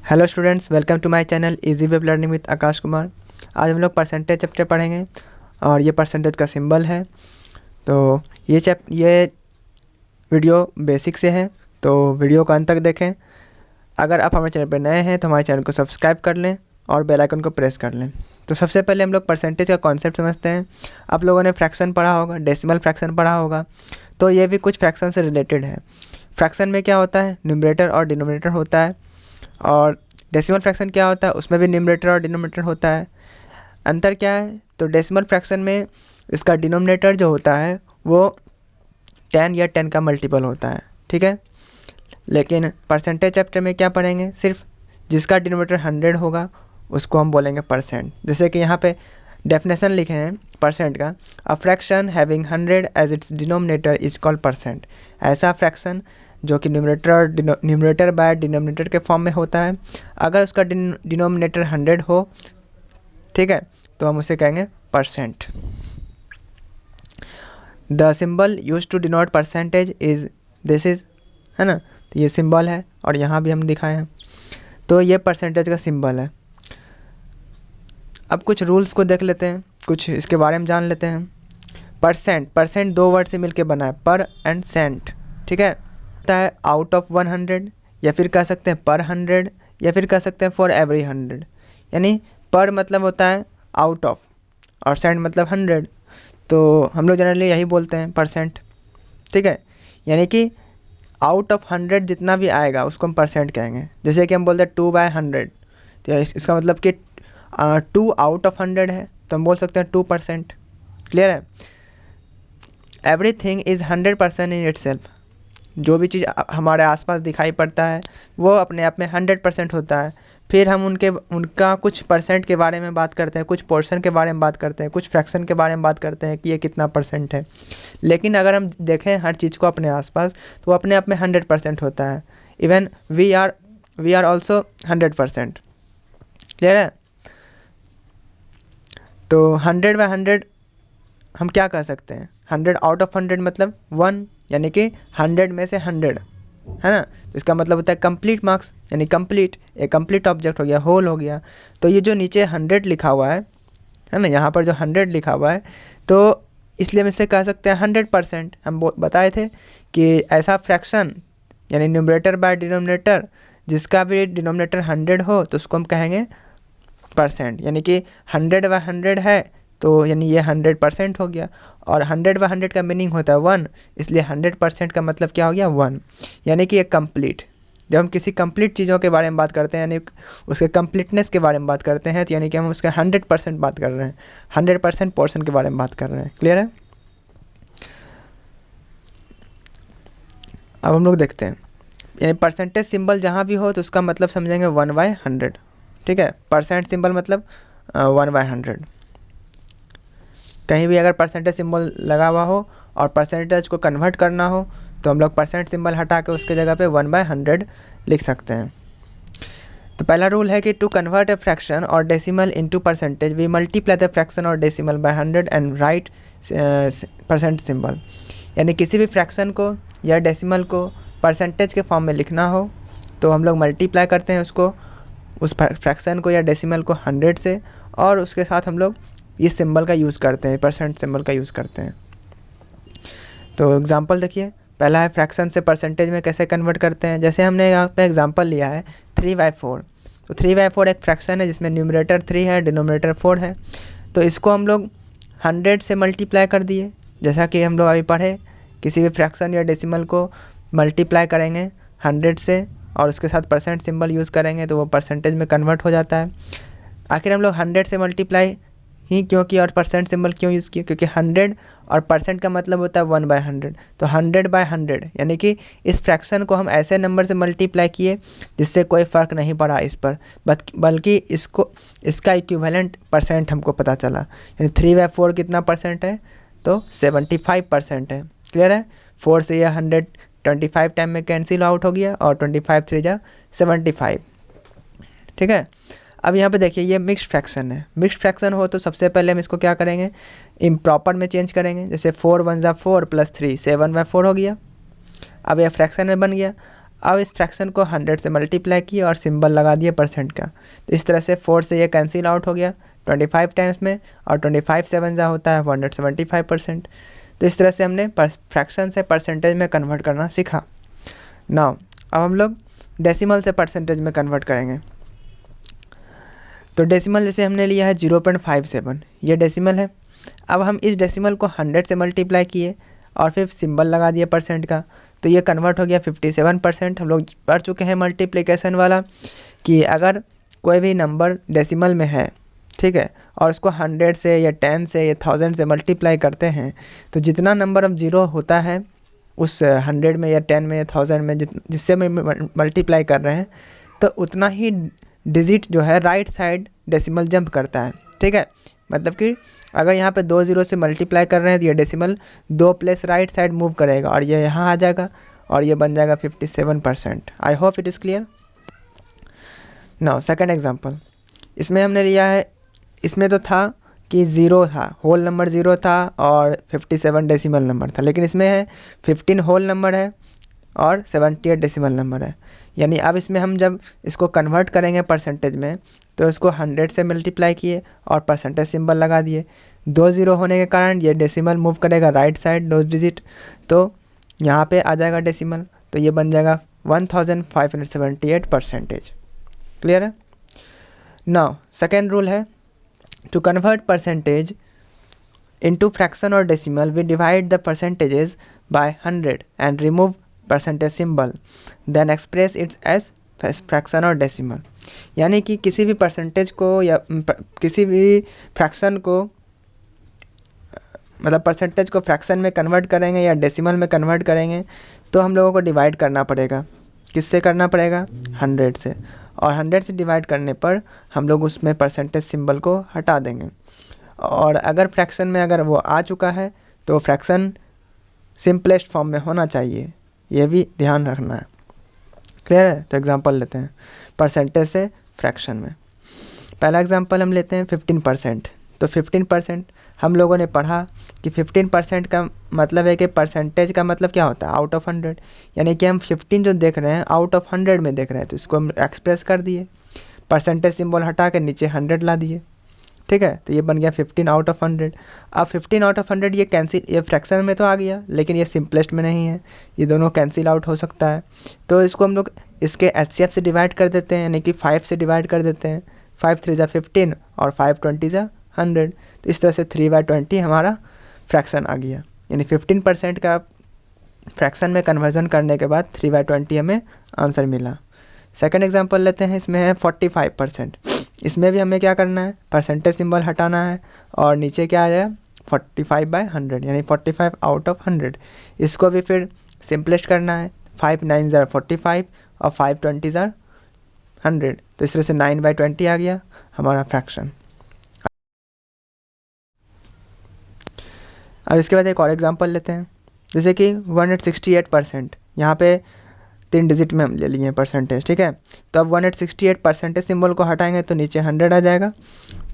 Hello students, welcome to my channel easy web learning with Akash Kumar. आज हम लोग percentage chapter पढ़ेंगे और ये परसेंटेज का सिंबल है। तो ये वीडियो बेसिक से है, तो वीडियो को अंत तक देखें। अगर आप हमारे चैनल पर नए हैं तो हमारे चैनल को सब्सक्राइब कर लें और बेल आइकन को प्रेस कर लें। तो सबसे पहले हम लोग परसेंटेज का कॉन्सेप्ट समझते हैं। आप लोगों ने फ्रैक्शन पढ़ा होगा, डेसिमल फ्रैक्शन पढ़ा होगा, तो ये भी कुछ फ्रैक्शन से रिलेटेड है। फ्रैक्शन में क्या होता है, न्यूमरेटर और डिनोमिनेटर होता है, और डेसिमल फ्रैक्शन क्या होता है, उसमें भी न्यूमरेटर और डिनोमिनेटर होता है। अंतर क्या है, तो डेसिमल फ्रैक्शन में इसका डिनोमिनेटर जो होता है वो 10 या 10 का मल्टीपल होता है, ठीक है। लेकिन परसेंटेज चैप्टर में क्या पढ़ेंगे, सिर्फ जिसका डिनोमिनेटर 100 होगा उसको हम बोलेंगे परसेंट। जैसे कि यहाँ पे डेफिनेशन लिखे हैं परसेंट का, a fraction having 100 as its denominator is called percent. ऐसा फ्रैक्शन जो कि न्यूमरेटर बाय डिनोमिनेटर के फॉर्म में होता है, अगर उसका डिनोमिनेटर 100 हो, ठीक है, तो हम उसे कहेंगे percent. The symbol use to denote percentage is this is, है ना। तो ये सिंबल है और यहाँ भी हम दिखाए हैं। तो ये परसेंटेज का सिंबल है। अब कुछ रूल्स को देख लेते हैं, कुछ इसके बारे में जान लेते हैं। परसेंट दो वर्ड से मिलके बना है, पर एंड सेंट, ठीक है। है आउट ऑफ 100, या फिर कह सकते हैं पर 100, या फिर कह सकते हैं फॉर एवरी 100। यानी पर मतलब होता है आउट ऑफ और सेंट मतलब 100, तो हम लोग जनरली यही बोलते हैं परसेंट, ठीक है। यानी कि आउट ऑफ 100 जितना भी आएगा उसको हम परसेंट कहेंगे। जैसे कि हम बोलते हैं 2/100, तो इसका मतलब कि 2 आउट ऑफ 100 है, तो हम बोल सकते हैं 2%। क्लियर है। Everything is 100% in itself. जो भी चीज़ हमारे आसपास दिखाई पड़ता है वो अपने आप में 100% होता है। फिर हम उनका कुछ परसेंट के बारे में बात करते हैं, कुछ पोर्शन के बारे में बात करते हैं, कुछ फ्रैक्शन के बारे में बात करते हैं कि ये कितना परसेंट है। लेकिन अगर हम देखें हर चीज़ को अपने आसपास, तो अपने आप में 100% होता है। Even we are also 100%। Clear है। तो 100/100 हम क्या कह सकते हैं, 100 आउट ऑफ 100 मतलब 1, यानी कि 100 में से 100, है ना। तो इसका मतलब होता है कंप्लीट मार्क्स, यानी कंप्लीट, एक कंप्लीट ऑब्जेक्ट हो गया, होल हो गया। तो ये जो नीचे 100 लिखा हुआ है ना, यहाँ पर जो 100 लिखा हुआ है, तो इसलिए हम इसे कह सकते हैं 100%। हम बताए थे कि ऐसा फ्रैक्शन यानी न्यूमरेटर बाय डिनोमिनेटर जिसका भी डिनोमिनेटर 100 हो तो उसको हम कहेंगे परसेंट। यानी कि 100/100 है तो यानी ये 100% हो गया, और 100/100 का मीनिंग होता है 1, इसलिए 100% का मतलब क्या हो गया 1, यानी कि एक कंप्लीट। जब हम किसी कंप्लीट चीज़ों के बारे में बात करते हैं, यानी उसके कंप्लीटनेस के बारे में बात करते हैं, तो यानी कि हम उसका 100% बात कर रहे हैं, 100% पोर्शन के बारे में बात कर रहे हैं। क्लियर है। अब हम लोग देखते हैं, यानी परसेंटेज सिंबल जहाँ भी हो तो उसका मतलब समझेंगे 1/100, ठीक है। परसेंट सिंबल मतलब 1/100। कहीं भी अगर परसेंटेज सिंबल लगा हुआ हो और परसेंटेज को कन्वर्ट करना हो तो हम लोग परसेंट सिंबल हटा के उसके जगह पे 1/100 लिख सकते हैं। तो पहला रूल है कि टू कन्वर्ट ए फ्रैक्शन और decimal into percentage we multiply the fraction और decimal by 100 and write percent symbol. यानी किसी भी फ्रैक्शन को या डेसिमल को परसेंटेज के फॉर्म में लिखना हो तो हम लोग मल्टीप्लाई करते हैं उसको, उस फ्रैक्शन को या डेसिमल को 100 से, और उसके साथ हम लोग इस सिंबल का यूज़ करते हैं, परसेंट सिंबल का यूज़ करते हैं। तो एग्जांपल देखिए, पहला है फ्रैक्शन से परसेंटेज में कैसे कन्वर्ट करते हैं। जैसे हमने यहाँ पे एग्जांपल लिया है 3/4, तो 3/4 एक फ्रैक्शन है जिसमें न्यूमरेटर 3 है, डिनोमिनेटर 4 है। तो इसको हम लोग 100 से मल्टीप्लाई कर दिए। जैसा कि हम लोग अभी पढ़े, किसी भी फ्रैक्शन या डेसिमल को मल्टीप्लाई करेंगे 100 से और उसके साथ परसेंट सिंबल यूज़ करेंगे तो वो परसेंटेज में कन्वर्ट हो जाता है। आखिर हम लोग 100 से मल्टीप्लाई ही क्यों किया और परसेंट सिंबल क्यों यूज़ किया, क्योंकि 100 और परसेंट का मतलब होता है 1/100। तो 100/100 यानी कि इस फ्रैक्शन को हम ऐसे नंबर से मल्टीप्लाई किए जिससे कोई फ़र्क नहीं पड़ा इस पर, बल्कि इसका इक्विवेलेंट परसेंट हमको पता चला। यानी 3/4 कितना परसेंट है, तो 75% है। क्लियर है। 4 से यह 100 25 टाइम में कैंसिल आउट हो गया और 25 3 जा 75, ठीक है। अब यहाँ पे देखिए ये मिक्स्ड फ्रैक्शन है। मिक्स्ड फ्रैक्शन हो तो सबसे पहले हम इसको क्या करेंगे, इम्प्रॉपर में चेंज करेंगे। जैसे 4 1 जा 4 + 3 7/4 हो गया। अब यह फ्रैक्शन में बन गया। अब इस फ्रैक्शन को 100 से मल्टीप्लाई किए और सिंबल लगा दिए परसेंट का, तो इस तरह से 4 से ये कैंसिल आउट हो गया 25 टाइम्स में, और 25 7 जा होता है 175%। तो इस तरह से हमने फ्रैक्शन से परसेंटेज में कन्वर्ट करना सीखा। नाउ अब हम लोग डेसिमल से परसेंटेज में कन्वर्ट करेंगे। तो डेसिमल जैसे हमने लिया है 0.57, ये डेसिमल है। अब हम इस डेसिमल को 100 से मल्टीप्लाई किए और फिर सिंबल लगा दिए परसेंट का, तो ये कन्वर्ट हो गया 57%। हम लोग पढ़ चुके हैं मल्टीप्लिकेशन वाला कि अगर कोई भी नंबर डेसिमल में है, ठीक है, और उसको 100 से या 10 से या 1000 से मल्टीप्लाई करते हैं, तो जितना नंबर अब जीरो होता है उस 100 में या 10 में या 1000 में जिससे मल्टीप्लाई कर रहे हैं, तो उतना ही डिजिट जो है राइट साइड डेसिमल जंप करता है, ठीक है। मतलब कि अगर यहाँ पे 2 जीरो से मल्टीप्लाई कर रहे हैं तो ये decimal 2 place right side move करेगा और ये यहाँ आ जाएगा और ये बन जाएगा 57%। आई hope it is clear. Now second example, इसमें हमने लिया है, इसमें तो था कि ज़ीरो था, होल नंबर ज़ीरो था और 57 डेसिमल नंबर था, लेकिन इसमें है 15 होल नंबर है और 78 डेसिमल नंबर है। यानी अब इसमें हम जब इसको कन्वर्ट करेंगे परसेंटेज में, तो इसको 100 से मल्टीप्लाई किए और परसेंटेज सिंबल लगा दिए। 2 जीरो होने के कारण ये डेसिमल मूव करेगा राइट साइड 2 डिजिट, तो यहाँ पे आ जाएगा डेसिमल, तो ये बन जाएगा 1578%। क्लियर है। नाउ सेकेंड रूल है, to convert percentage into fraction or decimal, we divide the percentages by 100 and remove percentage symbol, then express it as fraction or decimal। यानी कि किसी भी परसेंटेज को या किसी भी फ्रैक्शन को, मतलब परसेंटेज को फ्रैक्शन में कन्वर्ट करेंगे या डेसिमल में कन्वर्ट करेंगे, तो हम लोगों को डिवाइड करना पड़ेगा। किससे करना पड़ेगा? 100 से। और 100 से डिवाइड करने पर हम लोग उसमें परसेंटेज सिंबल को हटा देंगे। और अगर फ्रैक्शन में अगर वो आ चुका है तो फ्रैक्शन सिंपलेस्ट फॉर्म में होना चाहिए, ये भी ध्यान रखना है। क्लियर है। तो एग्जांपल लेते हैं परसेंटेज से फ्रैक्शन में। पहला एग्जांपल हम लेते हैं 15%। तो 15% हम लोगों ने पढ़ा कि 15% का मतलब है कि परसेंटेज का मतलब क्या होता है? Out of 100। यानी कि हम 15 जो देख रहे हैं आउट ऑफ 100 में देख रहे हैं, तो इसको हम एक्सप्रेस कर दिए, परसेंटेज सिंबल हटा के नीचे 100 ला दिए, ठीक है। तो ये बन गया 15 आउट ऑफ 100। अब 15 आउट ऑफ 100 ये कैंसिल, ये फ्रैक्शन में तो आ गया, लेकिन ये सिंपलेस्ट में नहीं है, ये दोनों कैंसिल आउट हो सकता है। तो इसको हम लोग इसके एचसीएफ से डिवाइड कर देते हैं, यानी कि 5 से डिवाइड कर देते हैं। 5 3 15 और 5 20 100। तो इस तरह से 3/20 हमारा फ्रैक्शन आ गया। यानी 15% का फ्रैक्शन में कन्वर्जन करने के बाद 3/20 हमें आंसर मिला। सेकंड एग्जांपल लेते हैं, इसमें है 45%। इसमें भी हमें क्या करना है? परसेंटेज सिंबल हटाना है और नीचे क्या आ जाएगा? 45/100, यानी 45 आउट ऑफ 100। इसको भी फिर सिंपलेस्ट करना है, 5 9 45 और 5 20 100। तो इस तरह से 9/20 आ गया हमारा फ्रैक्शन। अब इसके बाद एक और एग्जांपल लेते हैं, जैसे कि 168%। यहाँ पे 3 डिजिट में हम ले लिए हैं परसेंटेज, ठीक है। तो अब 168 परसेंटेज सिंबल को हटाएंगे तो नीचे 100 आ जाएगा,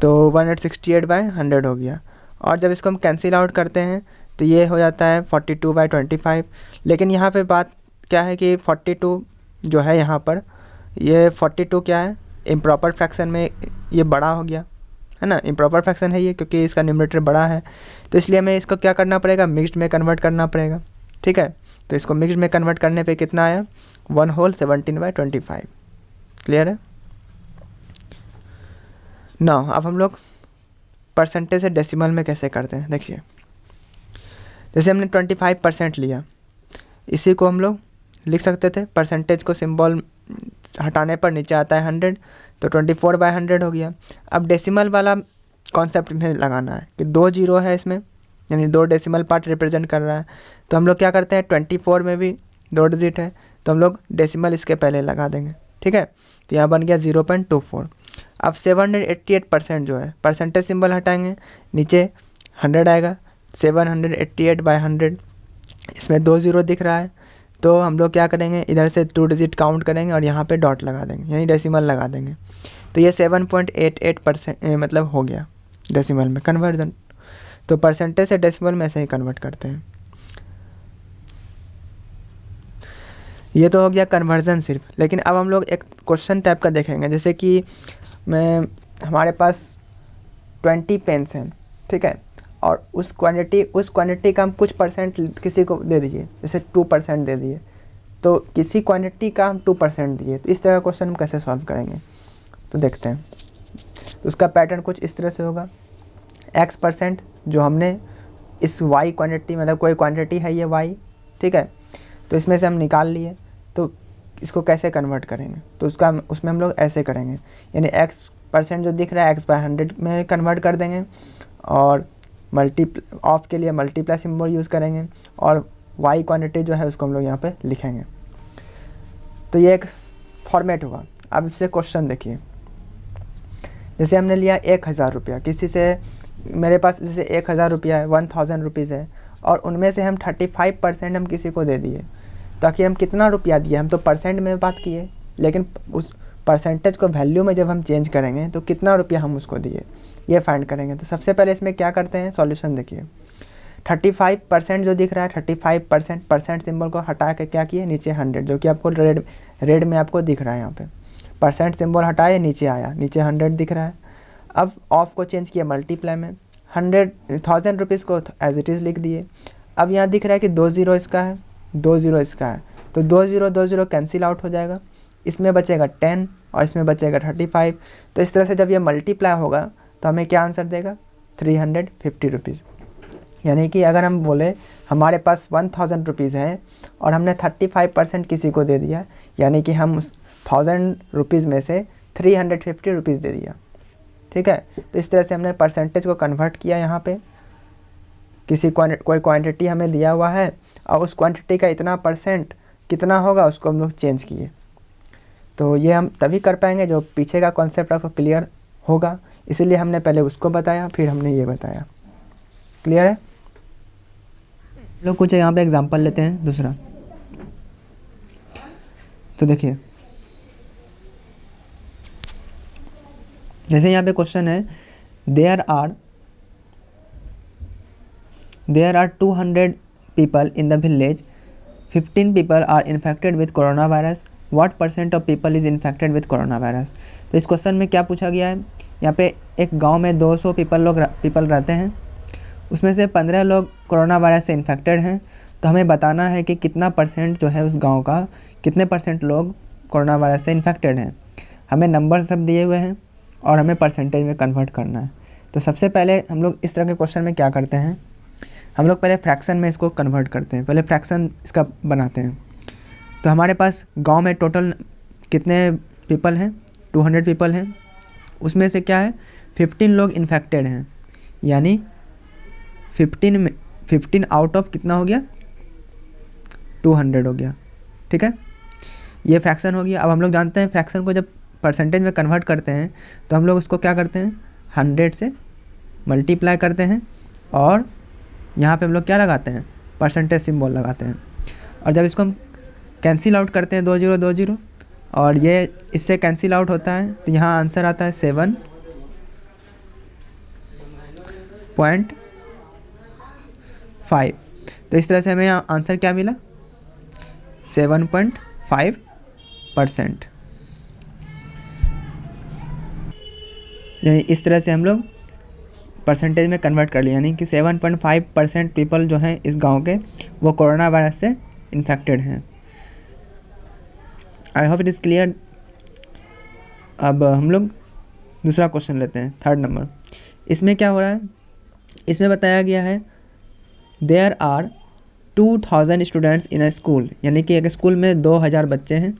तो 168/100 हो गया। और जब इसको हम कैंसिल आउट करते हैं तो ये हो जाता है 42/25। लेकिन यहाँ पे बात क्या है कि 42 जो है यहाँ पर, ये 42 क्या है? इम्प्रॉपर फ्रैक्शन में ये बड़ा हो गया है ना, इम्प्रॉपर फ्रैक्शन है ये, क्योंकि इसका न्यूमरेटर बड़ा है। तो इसलिए हमें इसको क्या करना पड़ेगा? मिक्स्ड में कन्वर्ट करना पड़ेगा, ठीक है। तो इसको मिक्स्ड में कन्वर्ट करने पे कितना आया? 1 होल 17/25। क्लियर है। ना अब हम लोग परसेंटेज से डेसिमल में कैसे करते हैं, देखिए। जैसे हमने 25% लिया, इसी को हम लोग लिख सकते थे, परसेंटेज को सिंबल हटाने पर नीचे आता है 100, तो 24/100 हो गया। अब डेसिमल वाला कॉन्सेप्ट में लगाना है कि 2 जीरो है इसमें, यानी 2 डेसिमल पार्ट रिप्रेजेंट कर रहा है। तो हम लोग क्या करते हैं, 24 में भी 2 डिजिट है, तो हम लोग डेसिमल इसके पहले लगा देंगे, ठीक है। तो यहाँ बन गया 0.24। अब 788% जो है, परसेंटेज सिंबल हटाएंगे, नीचे 100 आएगा, 788/100। इसमें 2 जीरो दिख रहा है, तो हम लोग क्या करेंगे, इधर से 2 डिजिट काउंट करेंगे और यहाँ पे डॉट लगा देंगे, यानी डेसिमल लगा देंगे। तो ये 7.88% मतलब हो गया डेसिमल में कन्वर्जन। तो परसेंटेज से डेसिमल में ऐसे ही कन्वर्ट करते हैं। ये तो हो गया कन्वर्जन सिर्फ, लेकिन अब हम लोग एक क्वेश्चन टाइप का देखेंगे। जैसे कि हमारे पास 20 पेन्स हैं, ठीक है, और उस क्वांटिटी का हम कुछ परसेंट किसी को दे दिए, जैसे 2% दे दिए, तो किसी क्वांटिटी का हम 2% दिए, तो इस तरह का क्वेश्चन हम कैसे सॉल्व करेंगे, तो देखते हैं। तो उसका पैटर्न कुछ इस तरह से होगा। x% जो हमने इस y क्वांटिटी, मतलब कोई क्वांटिटी है ये y, ठीक है, तो इसमें से हम निकाल लिए, तो इसको कैसे कन्वर्ट करेंगे, तो उसमें हम लोग ऐसे करेंगे, यानी x% जो दिख रहा है x/100 में कन्वर्ट कर देंगे, और ऑफ के लिए मल्टीप्लाई सिंबल यूज़ करेंगे, और y क्वांटिटी जो है उसको हम लोग यहाँ पे लिखेंगे। तो ये एक फॉर्मेट हुआ। अब इससे क्वेश्चन देखिए, जैसे हमने लिया 1000 रुपया किसी से, मेरे पास जैसे 1000 रुपया है, 1000 रुपीज़ है, और उनमें से हम 35% हम किसी को दे दिए, ताकि हम कितना रुपया दिए, हम तो परसेंट में बात किए, लेकिन उस परसेंटेज को वैल्यू में जब हम चेंज करेंगे तो कितना रुपया हम उसको दिए, ये फाइंड करेंगे। तो सबसे पहले इसमें क्या करते हैं, सॉल्यूशन देखिए। 35% जो दिख रहा है, 35% परसेंट सिंबल को हटा के क्या किए, नीचे 100, जो कि आपको रेड में आपको दिख रहा है, यहाँ पे परसेंट सिंबल हटाए, नीचे आया, नीचे 100 दिख रहा है। अब ऑफ को चेंज किया मल्टीप्लाई में, 1000 रुपीज़ को एज इट इज़ लिख दिए। अब यहाँ दिख रहा है कि 2 0 इसका है, 2 0 इसका है, तो 2 0 कैंसिल आउट हो जाएगा, इसमें बचेगा 10 और इसमें बचेगा 35। तो इस तरह से जब ये मल्टीप्लाई होगा तो हमें क्या आंसर देगा, 350 रुपीज़। यानी कि अगर हम बोले हमारे पास 1000 रुपीज़ है और हमने 35% किसी को दे दिया, यानी कि हम उस 1000 रुपीज़ में से 350 रुपीज़ दे दिया, ठीक है। तो इस तरह से हमने परसेंटेज को कन्वर्ट किया। यहाँ पे कोई क्वांटिटी हमें दिया हुआ है, और उस क्वांटिटी का इतना परसेंट कितना होगा उसको हम लोग चेंज किए। तो ये हम तभी कर पाएंगे जो पीछे का कॉन्सेप्ट आपको क्लियर होगा, इसीलिए हमने पहले उसको बताया, फिर हमने ये बताया। क्लियर है? लोग कुछ यहाँ पे एग्जांपल लेते हैं दूसरा। तो देखिए, जैसे यहाँ पे क्वेश्चन है, there are 200 people in the village, 15 people are infected with coronavirus, what % of people is infected with coronavirus। तो इस क्वेश्चन में क्या पूछा गया है, यहाँ पे एक गांव में 200 पीपल रहते हैं, उसमें से 15 लोग कोरोना वायरस से इन्फेक्टेड हैं। तो हमें बताना है कि कितना % जो है उस गांव का, कितने % लोग कोरोना वायरस से इन्फेक्टेड हैं। हमें नंबर सब दिए हुए हैं और हमें परसेंटेज में कन्वर्ट करना है। तो सबसे पहले हम लोग इस तरह के क्वेश्चन में क्या करते हैं, हम लोग पहले फ्रैक्शन में इसको कन्वर्ट करते हैं, पहले फ्रैक्शन इसका बनाते हैं। तो हमारे पास गांव में टोटल कितने पीपल हैं, 200 पीपल हैं, उसमें से क्या है 15 लोग इन्फेक्टेड हैं, यानी 15 आउट ऑफ कितना हो गया, 200 हो गया, ठीक है। ये फ्रैक्शन हो गया। अब हम लोग जानते हैं फ्रैक्शन को जब परसेंटेज में कन्वर्ट करते हैं तो हम लोग उसको क्या करते हैं, 100 से मल्टीप्लाई करते हैं, और यहाँ पे हम लोग क्या लगाते हैं, परसेंटेज सिंबल लगाते हैं। और जब इसको हम कैंसिल आउट करते हैं 2 0 2 0, और ये इससे कैंसिल आउट होता है, तो यहाँ आंसर आता है 7.5। तो इस तरह से हमें आंसर क्या मिला, 7.5%। यानी इस तरह से हम लोग परसेंटेज में कन्वर्ट कर लिया, यानी कि 7.5% पीपल जो हैं इस गांव के, वो कोरोना वायरस से इन्फेक्टेड हैं। आई होप इट इज़ क्लियर। अब हम लोग दूसरा क्वेश्चन लेते हैं, 3rd नंबर। इसमें क्या हो रहा है, इसमें बताया गया है there are 2000 students in a school, यानी कि एक स्कूल में 2000 बच्चे हैं,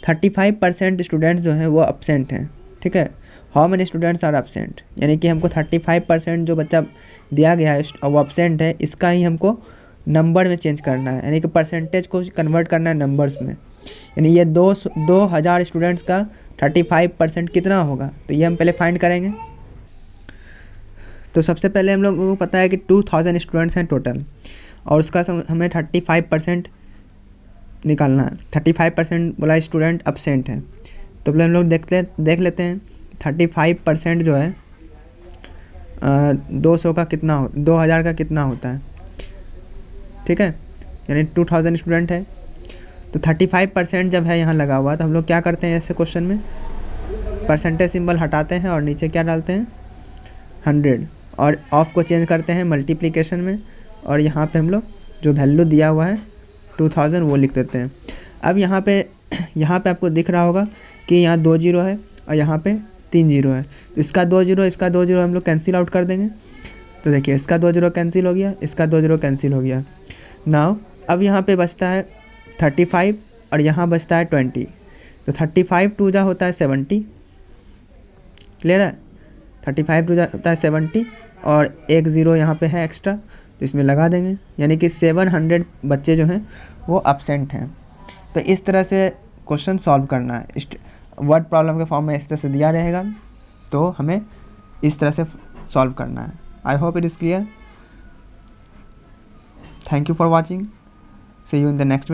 35% स्टूडेंट्स जो हैं वो अब्सेंट हैं, ठीक है। How many students are absent, यानी कि हमको 35% जो बच्चा दिया गया है वो अब्सेंट है, इसका ही हमको नंबर में चेंज करना है, यानी कि परसेंटेज को कन्वर्ट करना है नंबर्स में। यानी ये 2000 स्टूडेंट्स का 35% कितना होगा, तो ये हम पहले फाइंड करेंगे। तो सबसे पहले हम लोगों को पता है कि 2000 स्टूडेंट्स हैं टोटल, और उसका हमें 35% निकालना है। 35% बोला स्टूडेंट अब्सेंट है, तो पहले हम लोग देख लेते हैं 35% जो है 200 का कितना 2000 का कितना होता है, ठीक है। यानी 2000 स्टूडेंट है, तो 35% जब है यहाँ लगा हुआ तो हम लोग क्या करते हैं ऐसे क्वेश्चन में, परसेंटेज सिंबल हटाते हैं और नीचे क्या डालते हैं 100, और ऑफ को चेंज करते हैं मल्टीप्लिकेशन में, और यहाँ पे हम लोग जो वैल्यू दिया हुआ है 2000 वो लिख देते हैं। अब यहाँ पे आपको दिख रहा होगा कि यहाँ 2 जीरो है और यहाँ पे 3 जीरो है, इसका 2 जीरो हम लोग कैंसिल आउट कर देंगे। तो देखिए इसका 2 जीरो कैंसिल हो गया, इसका 2 जीरो कैंसिल हो गया। नाउ अब यहाँ पे बचता है 35 और यहाँ बचता है 20, तो 35 टू जा होता है 70, क्लियर है, 35 टू जा होता है 70 और एक ज़ीरो यहाँ पे है एक्स्ट्रा, तो इसमें लगा देंगे, यानी कि 700 बच्चे जो हैं वो absent हैं। तो इस तरह से क्वेश्चन सॉल्व करना है, वर्ड प्रॉब्लम के फॉर्म में इस तरह से दिया रहेगा, तो हमें इस तरह से सॉल्व करना है। I hope it is clear. Thank you for watching, see you in the next video.